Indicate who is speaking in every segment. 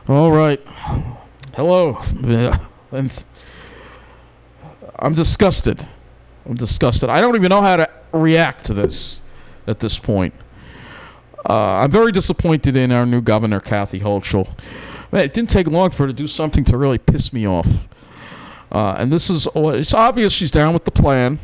Speaker 1: All right. Hello. Yeah. And I'm disgusted. I don't even know how to react to this at this point. I'm very disappointed in our new governor, Kathy Hochul. Man, it didn't take long for her to do something to really piss me off. And this is, it's obvious she's down with the plan.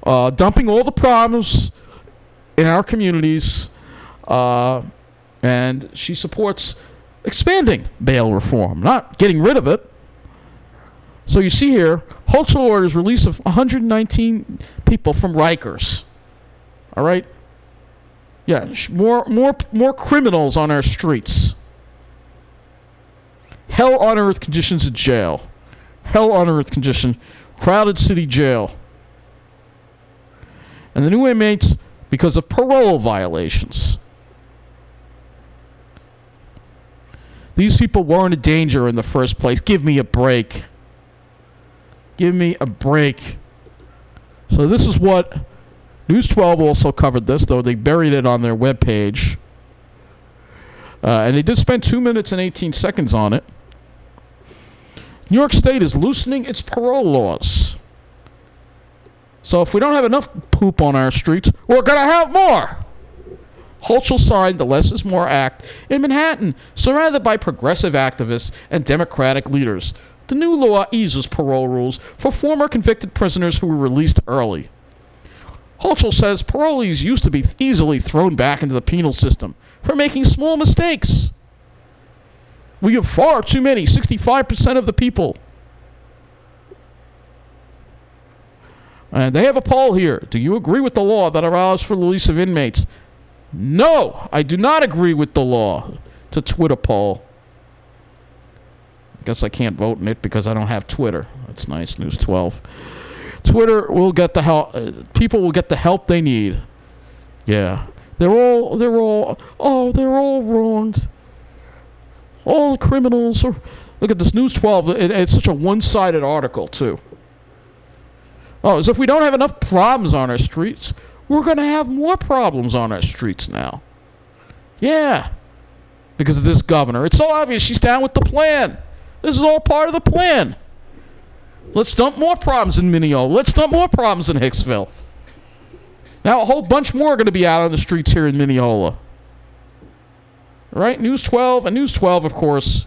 Speaker 1: Dumping all the problems in our communities. And she supports expanding bail reform, not getting rid of it. So you see here, Hochul orders release of 119 people from Rikers. All right? Yeah, more criminals on our streets. Hell on earth conditions in jail. Hell on earth condition. Crowded city jail. And the new inmates because of parole violations. These people weren't a danger in the first place. Give me a break. Give me a break. So this is what News 12 also covered this, though they buried it on their webpage. And they did spend 2 minutes and 18 seconds on it. New York State is loosening its parole laws. So if we don't have enough poop on our streets, we're going to have more. Hochul signed the Less is More Act in Manhattan, surrounded by progressive activists and Democratic leaders. The new law eases parole rules for former convicted prisoners who were released early. Hochul says parolees used to be easily thrown back into the penal system for making small mistakes. We have far too many, 65% of the people. And they have a poll here. Do you agree with the law that allows for the release of inmates? No, I do not agree with the law. It's a Twitter poll. I guess I can't vote in it because I don't have Twitter. That's nice, News 12. Twitter will get the help. People will get the help they need. Yeah, they're all wronged. All the criminals are. Look at this News 12. It's such a one-sided article too. Oh, as if we don't have enough problems on our streets, we're going to have more problems on our streets now. Yeah, because of this governor. It's so obvious she's down with the plan. This is all part of the plan. Let's dump more problems in Mineola. Let's dump more problems in Hicksville. Now a whole bunch more are going to be out on the streets here in Mineola. Right? News 12. And News 12, of course,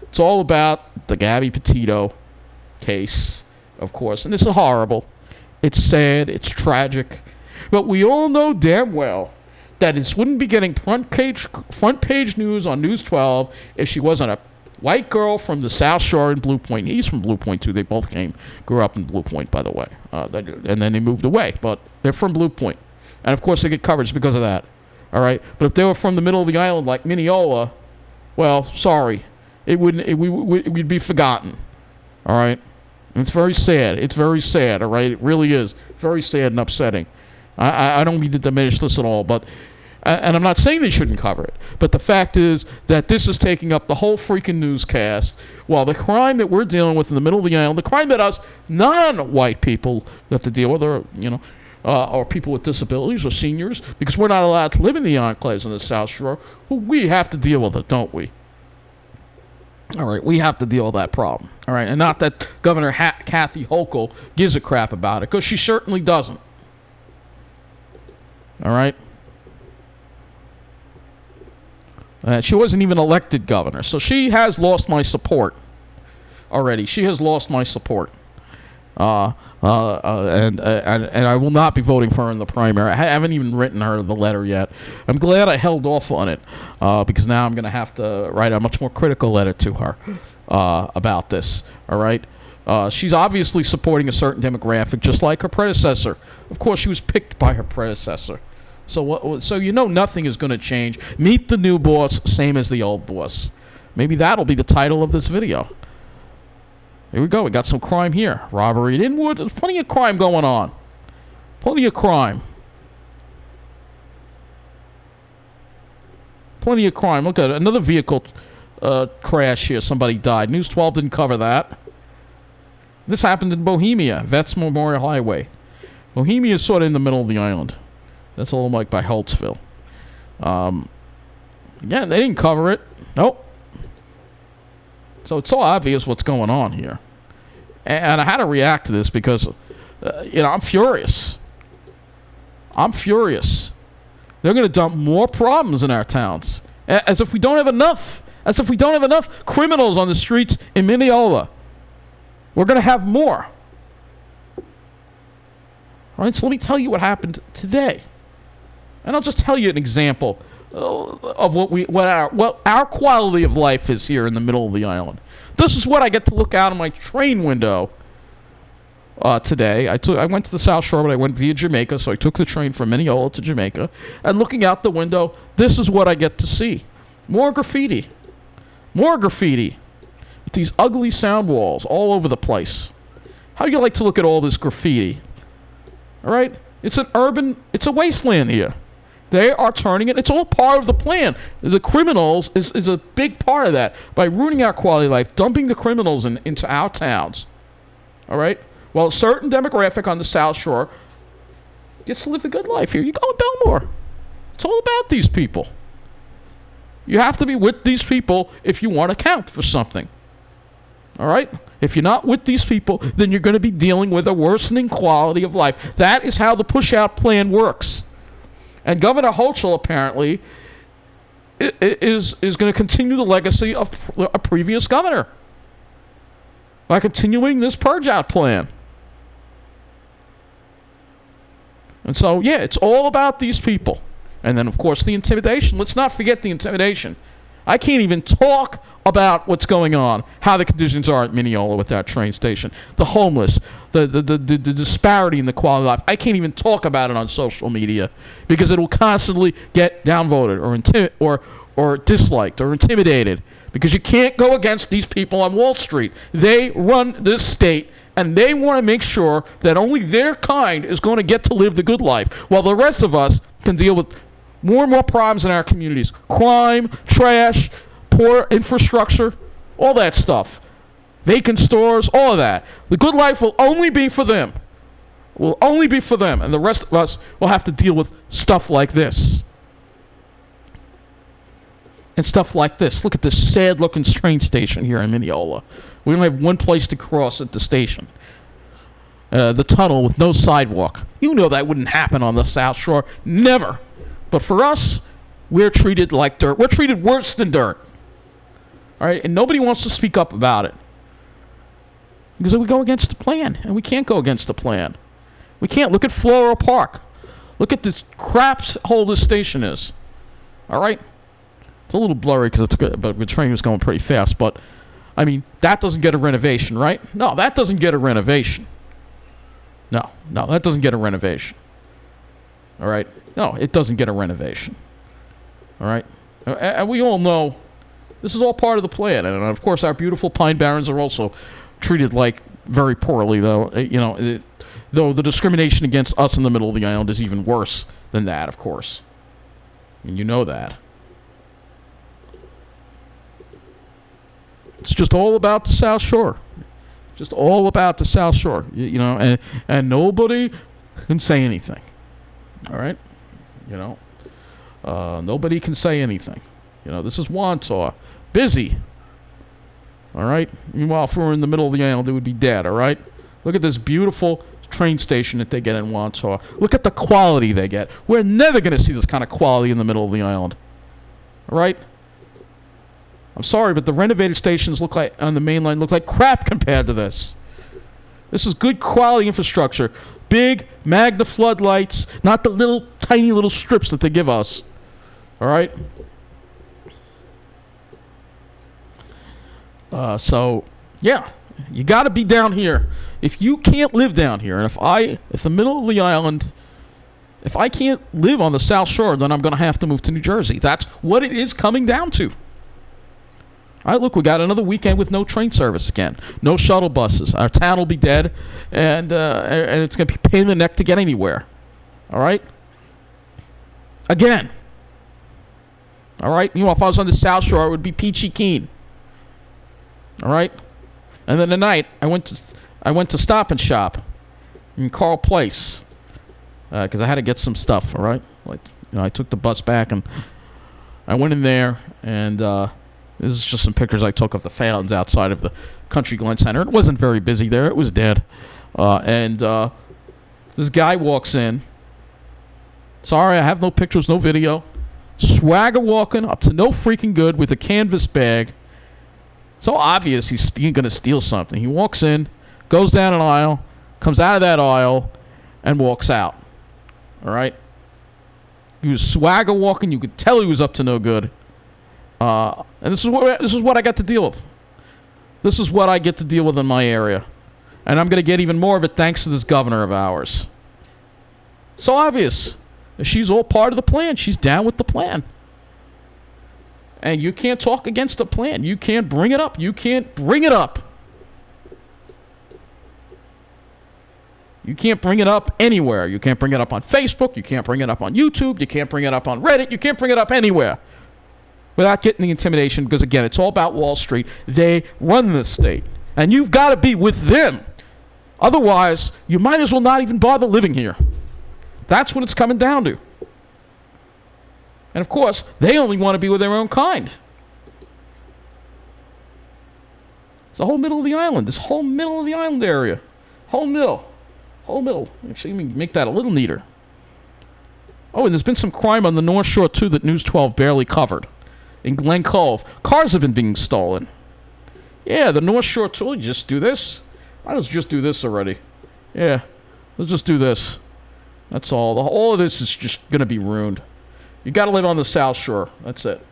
Speaker 1: it's all about the Gabby Petito case, of course. And it's horrible. It's sad. It's tragic. But we all know damn well that it wouldn't be getting front page news on News 12 if she wasn't a white girl from the South Shore in Blue Point. He's from Blue Point, too. They both grew up in Blue Point, by the way. And then they moved away. But they're from Blue Point. And, of course, they get coverage because of that. All right? But if they were from the middle of the island like Mineola, well, sorry. We'd be forgotten. All right? And it's very sad. It's very sad, all right? It really is. Very sad and upsetting. I don't mean to diminish this at all, but... And I'm not saying they shouldn't cover it, but the fact is that this is taking up the whole freaking newscast, while the crime that we're dealing with in the middle of the island, the crime that us non-white people have to deal with, or people with disabilities or seniors, because we're not allowed to live in the enclaves on the South Shore, well, we have to deal with it, don't we? All right, we have to deal with that problem. All right, and not that Governor Kathy Hochul gives a crap about it, because she certainly doesn't. All right? She wasn't even elected governor, so she has lost my support already. She has lost my support, and I will not be voting for her in the primary. I haven't even written her the letter yet. I'm glad I held off on it because now I'm going to have to write a much more critical letter to her about this. All right. She's obviously supporting a certain demographic, just like her predecessor. Of course, she was picked by her predecessor. So you know nothing is going to change. Meet the new boss, same as the old boss. Maybe that'll be the title of this video. Here we go. We got some crime here. Robbery at Inwood. There's plenty of crime going on. Plenty of crime. Plenty of crime. Look at it. Another vehicle crash here. Somebody died. News 12 didn't cover that. This happened in Bohemia, Vets Memorial Highway. Bohemia is sort of in the middle of the island. That's a little like by Holtzville. Yeah, they didn't cover it. Nope. So it's so obvious what's going on here. And I had to react to this because, I'm furious. I'm furious. They're going to dump more problems in our towns. As if we don't have enough. As if we don't have enough criminals on the streets in Mineola. We're going to have more. All right, so let me tell you what happened today. And I'll just tell you an example of what our quality of life is here in the middle of the island. This is what I get to look out of my train window today. I went to the South Shore, but I went via Jamaica, so I took the train from Mineola to Jamaica. And looking out the window, this is what I get to see. More graffiti. More graffiti. With these ugly sound walls all over the place. How do you like to look at all this graffiti? All right? It's a wasteland here. They are turning it. It's all part of the plan. The criminals is a big part of that. By ruining our quality of life, dumping the criminals into our towns. All right? While a certain demographic on the South Shore gets to live the good life here. You go in Belmore. It's all about these people. You have to be with these people if you want to count for something. All right? If you're not with these people, then you're going to be dealing with a worsening quality of life. That is how the push-out plan works. And Governor Hochul, apparently, is going to continue the legacy of a previous governor by continuing this purge-out plan. And so, yeah, it's all about these people. And then, of course, the intimidation. Let's not forget the intimidation. I can't even talk about what's going on, how the conditions are at Mineola with that train station, the homeless, the disparity in the quality of life. I can't even talk about it on social media because it will constantly get downvoted or disliked or intimidated because you can't go against these people on Wall Street. They run this state, and they want to make sure that only their kind is going to get to live the good life, while the rest of us can deal with more and more problems in our communities. Crime, trash, poor infrastructure, all that stuff. Vacant stores, all of that. The good life will only be for them. Will only be for them. And the rest of us will have to deal with stuff like this. And stuff like this. Look at this sad-looking train station here in Mineola. We only have one place to cross at the station. The tunnel with no sidewalk. You know that wouldn't happen on the South Shore. Never. But for us, we're treated like dirt. We're treated worse than dirt. All right? And nobody wants to speak up about it. Because we go against the plan. And we can't go against the plan. We can't. Look at Floral Park. Look at the crap hole this station is. All right? It's a little blurry because the train was going pretty fast. But, I mean, that doesn't get a renovation, right? No, that doesn't get a renovation. No, that doesn't get a renovation. All right? No, it doesn't get a renovation. All right? And we all know this is all part of the plan. And, of course, our beautiful Pine Barrens are also treated like very poorly, though. Though the discrimination against us in the middle of the island is even worse than that, of course. And you know that. It's just all about the South Shore. Just all about the South Shore. And nobody can say anything. All right? Nobody can say anything. This is Wantaw. Busy. All right? Meanwhile, if we were in the middle of the island, it would be dead, all right? Look at this beautiful train station that they get in Wantaw. Look at the quality they get. We're never going to see this kind of quality in the middle of the island. All right? I'm sorry, but the renovated stations on the main line look like crap compared to this. This is good quality infrastructure. Big Magna floodlights, not the tiny little strips that they give us. All right? Yeah, you got to be down here. If you can't live down here, and if the middle of the island, if I can't live on the South Shore, then I'm going to have to move to New Jersey. That's what it is coming down to. All right, look, we got another weekend with no train service again. No shuttle buses. Our town will be dead, and it's going to be a pain in the neck to get anywhere. All right? Again. All right? Meanwhile, if I was on the South Shore, it would be peachy keen. All right? And then tonight, I went to Stop and Shop in Carl Place because I had to get some stuff, all right? I took the bus back, and I went in there, and This is just some pictures I took of the fans outside of the Country Glen Center. It wasn't very busy there. It was dead. And this guy walks in. Sorry, I have no pictures, no video. Swagger walking up to no freaking good with a canvas bag. So obvious he's going to steal something. He walks in, goes down an aisle, comes out of that aisle, and walks out. All right? He was swagger walking. You could tell he was up to no good. And this is what I got to deal with. This is what I get to deal with in my area. And I'm going to get even more of it thanks to this governor of ours. So obvious. She's all part of the plan. She's down with the plan. And you can't talk against the plan. You can't bring it up. You can't bring it up. You can't bring it up anywhere. You can't bring it up on Facebook. You can't bring it up on YouTube. You can't bring it up on Reddit. You can't bring it up anywhere without getting the intimidation, because, again, it's all about Wall Street. They run this state. And you've got to be with them. Otherwise, you might as well not even bother living here. That's what it's coming down to. And, of course, they only want to be with their own kind. It's the whole middle of the island. This whole middle of the island area. Whole middle. Actually, let me make that a little neater. Oh, and there's been some crime on the North Shore, too, that News 12 barely covered. In Glen Cove, cars have been being stolen. Yeah, the North Shore, too. Just do this. Why don't you just do this already? Yeah, let's just do this. That's all. All of this is just going to be ruined. You got to live on the South Shore. That's it.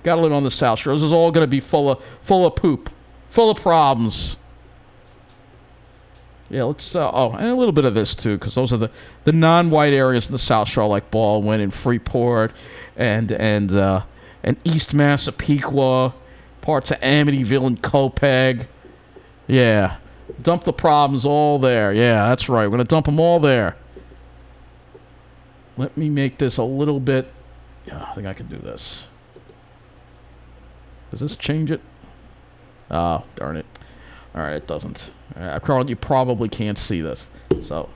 Speaker 1: Got to live on the South Shore. This is all going to be full of poop, full of problems. Yeah, let's. And a little bit of this too, because those are the non-white areas in the South Shore, like Baldwin and Freeport, and East Massapequa, parts of Amityville and Copeg. Yeah, dump the problems all there. Yeah, that's right. We're gonna dump them all there. Let me make this a little bit. Yeah, I think I can do this. Does this change it? Oh, darn it. All right, it doesn't. You probably can't see this. So,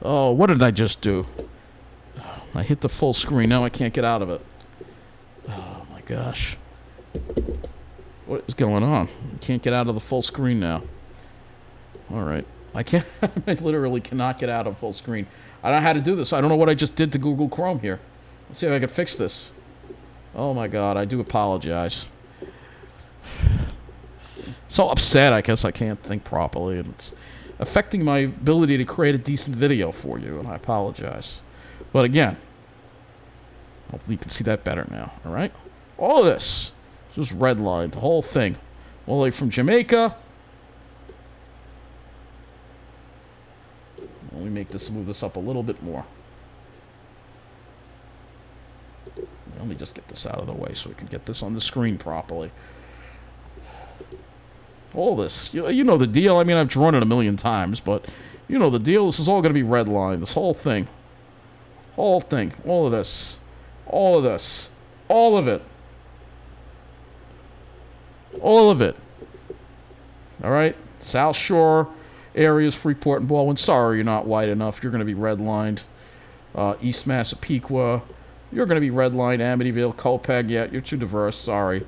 Speaker 1: what did I just do? I hit the full screen. Now I can't get out of it. Oh, my gosh. What is going on? I can't get out of the full screen now. All right. I can't. I literally cannot get out of full screen. I don't know how to do this. I don't know what I just did to Google Chrome here. Let's see if I can fix this. Oh, my God. I do apologize. So upset, I guess I can't think properly, and it's affecting my ability to create a decent video for you, and I apologize. But again, hopefully you can see that better now, all right? All of this, just redlined, the whole thing, all the way from Jamaica. Let me move this up a little bit more. Let me just get this out of the way so we can get this on the screen properly. All this. You know the deal. I mean, I've drawn it a million times, but you know the deal. This is all going to be redlined. This whole thing. Whole thing. All of this. All of this. All of it. All of it. All right? South Shore areas, Freeport and Baldwin. Sorry, you're not white enough. You're going to be redlined. East Massapequa. You're going to be redlined. Amityville, Copeg. Yeah, you're too diverse. Sorry.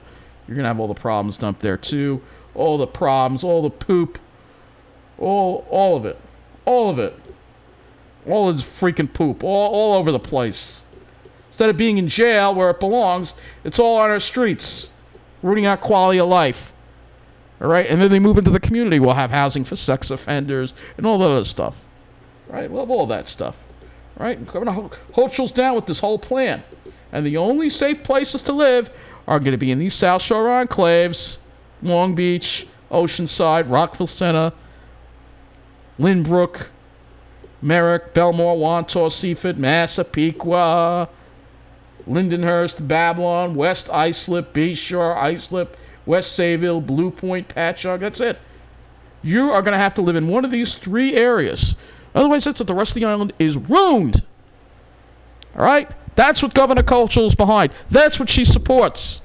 Speaker 1: You're going to have all the problems dumped there, too. All the problems, all the poop, all of it, all of it, all this freaking poop, all over the place. Instead of being in jail where it belongs, it's all on our streets, rooting out quality of life. All right, and then they move into the community. We'll have housing for sex offenders and all that other stuff. Right, we'll have all that stuff. Right, Governor Hochul's down with this whole plan, and the only safe places to live are going to be in these South Shore enclaves. Long Beach, Oceanside, Rockville Center, Lynbrook, Merrick, Belmore, Wantor, Seaford, Massapequa, Lindenhurst, Babylon, West Islip, Bayshore, Islip, West Sayville, Blue Point, Patchogue. That's it. You are going to have to live in one of these three areas. Otherwise, that's it. The rest of the island is ruined. All right? That's what Governor Hochul is behind. That's what she supports.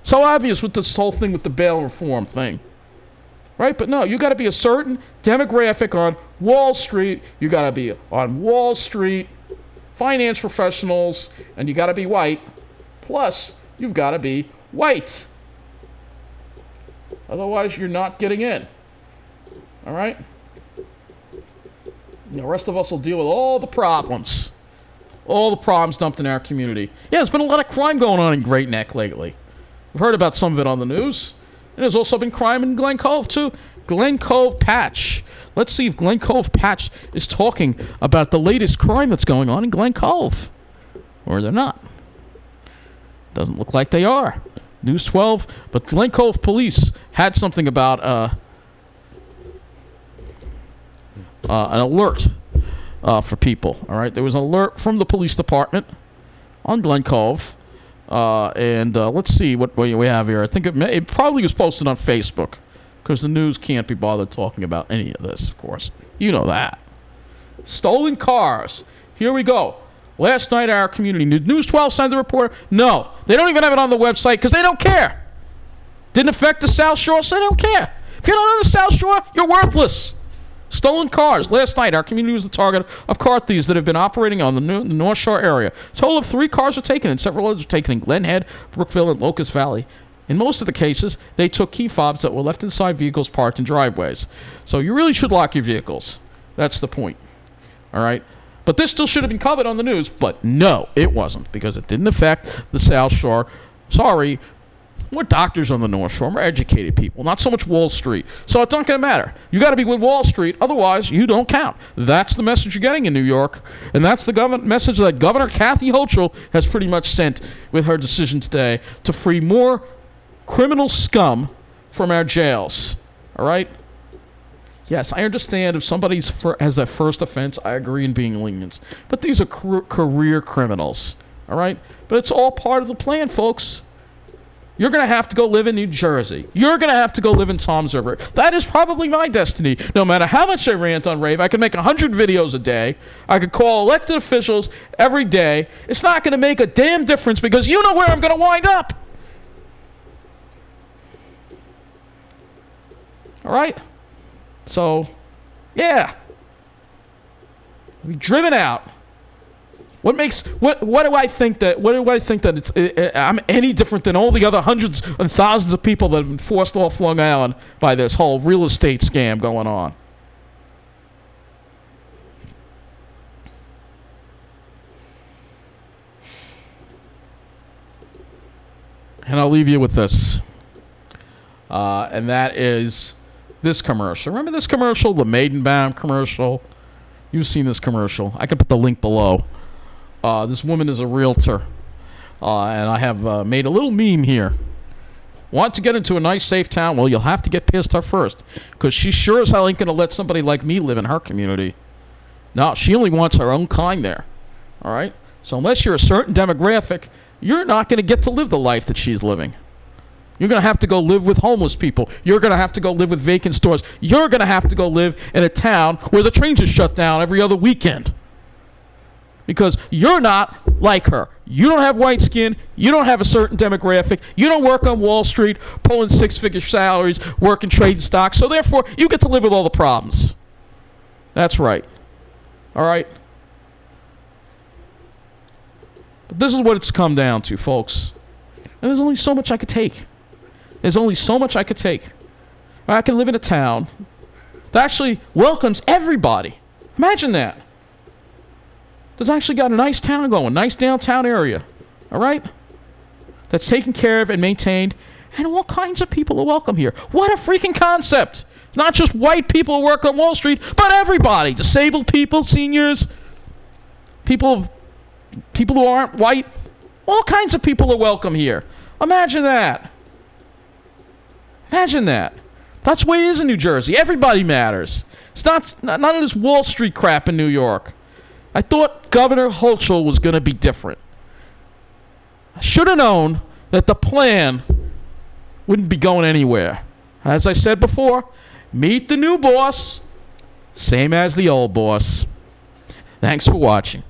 Speaker 1: So obvious with this whole thing with the bail reform thing. Right? But no, you got to be a certain demographic on Wall Street. You got to be on Wall Street, finance professionals, and you got to be white. Plus, you've got to be white. Otherwise, you're not getting in. All right? The rest of us will deal with all the problems. All the problems dumped in our community. Yeah, there's been a lot of crime going on in Great Neck lately. We've heard about some of it on the news. And there's also been crime in Glen Cove, too. Glen Cove Patch. Let's see if Glen Cove Patch is talking about the latest crime that's going on in Glen Cove. Or they're not. Doesn't look like they are. News 12, but Glen Cove Police had something about an alert for people. All right, there was an alert from the police department on Glen Cove, and let's see what we have here. I think it probably was posted on Facebook because the news can't be bothered talking about any of this. Of course, you know that. Stolen cars. Here we go. Last night, our community News 12 sent the report. No, they don't even have it on the website because they don't care. Didn't affect the South Shore, so they don't care. If you're not on the South Shore, you're worthless. Stolen cars. Last night, our community was the target of car thieves that have been operating on the North Shore area. A total of 3 cars were taken, and several others were taken in Glen Head, Brookville, and Locust Valley. In most of the cases, they took key fobs that were left inside vehicles parked in driveways. So you really should lock your vehicles. That's the point. All right? But this still should have been covered on the news, but no, it wasn't, because it didn't affect the South Shore. Sorry, we're doctors on the North Shore. We're educated people, not so much Wall Street. So it's not going to matter. You got to be with Wall Street, otherwise you don't count. That's the message you're getting in New York, and that's the message that Governor Kathy Hochul has pretty much sent with her decision today to free more criminal scum from our jails. All right? Yes, I understand if somebody has their first offense, I agree in being lenient. But these are career criminals, all right? But it's all part of the plan, folks. You're going to have to go live in New Jersey. You're going to have to go live in Toms River. That is probably my destiny. No matter how much I rant on rave, I could make 100 videos a day. I could call elected officials every day. It's not going to make a damn difference because you know where I'm going to wind up. All right? So, yeah, be driven out. What do I think that I'm any different than all the other hundreds and thousands of people that have been forced off Long Island by this whole real estate scam going on? And I'll leave you with this, and that is this commercial. Remember this commercial, the Maidenbaum commercial? You've seen this commercial. I can put the link below. This woman is a realtor, and I have made a little meme here. Want to get into a nice, safe town? Well, you'll have to get past her first, because she sure as hell ain't going to let somebody like me live in her community. No, she only wants her own kind there. All right? So unless you're a certain demographic, you're not going to get to live the life that she's living. You're going to have to go live with homeless people. You're going to have to go live with vacant stores. You're going to have to go live in a town where the trains are shut down every other weekend. Because you're not like her. You don't have white skin. You don't have a certain demographic. You don't work on Wall Street, pulling 6-figure salaries, working trading stocks. So therefore, you get to live with all the problems. That's right. All right? But this is what it's come down to, folks. And there's only so much I could take. There's only so much I could take. I can live in a town that actually welcomes everybody. Imagine that. That's actually got a nice town going, nice downtown area. All right? That's taken care of and maintained, and all kinds of people are welcome here. What a freaking concept. Not just white people who work on Wall Street, but everybody. Disabled people, seniors, people who aren't white. All kinds of people are welcome here. Imagine that. Imagine that. That's the way it is in New Jersey. Everybody matters. It's not none of this Wall Street crap in New York. I thought Governor Hochul was going to be different. I should have known that the plan wouldn't be going anywhere. As I said before, meet the new boss, same as the old boss. Thanks for watching.